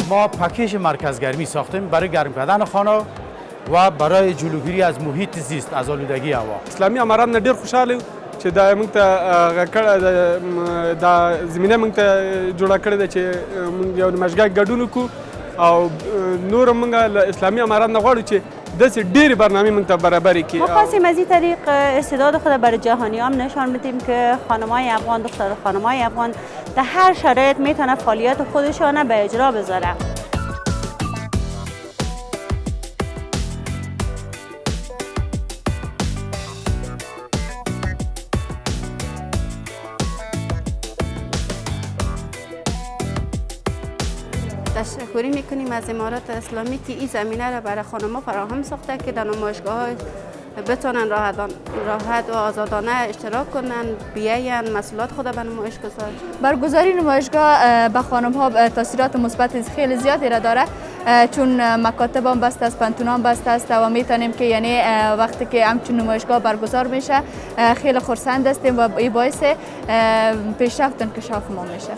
ما پکیج مرکز گرمی ساختیم برای گرم کردن خانه و برای جلوگیری از محیط زیست، از آلودگی هوا. اسلامي امارات نه ډیر خوشاله چې دا موږ ته دا زمینه موږ ته جوړه کړې ده چې موږ یو نمایشګاه ګډون وکړو او نور موږ له اسلامي امارات نه غواړو چې داسې ډېرې برنامې موږ ته برابرې کړي. ما خواستیم از این طریق استعداد خود برای جهانی هم نشان بدیم که خانم‌های افغان، دختر خانم‌های افغان در هر شرایط میتونه فعالیت خودشان به اجرا بذاره. تشکری میکنیم از امارات اسلامی که این زمینه را برای خانم‌ها فراهم ساخته که در نمایشگاه‌ها بتونن راحت و آزادانه اشتراک کنن، بیاین مسئولات خود به نمایش گذارن. برگزاری نمایشگاه به خانم‌ها تاثیرات مثبت خیلی زیادی را داره، چون مکاتب هم بسته است، پنتون هم بسته است و میتونیم که یعنی وقتی که همچون نمایشگاه برگزار میشه خیلی خرسند هستیم و این باعث پیشرفت انکشاف ما میشه.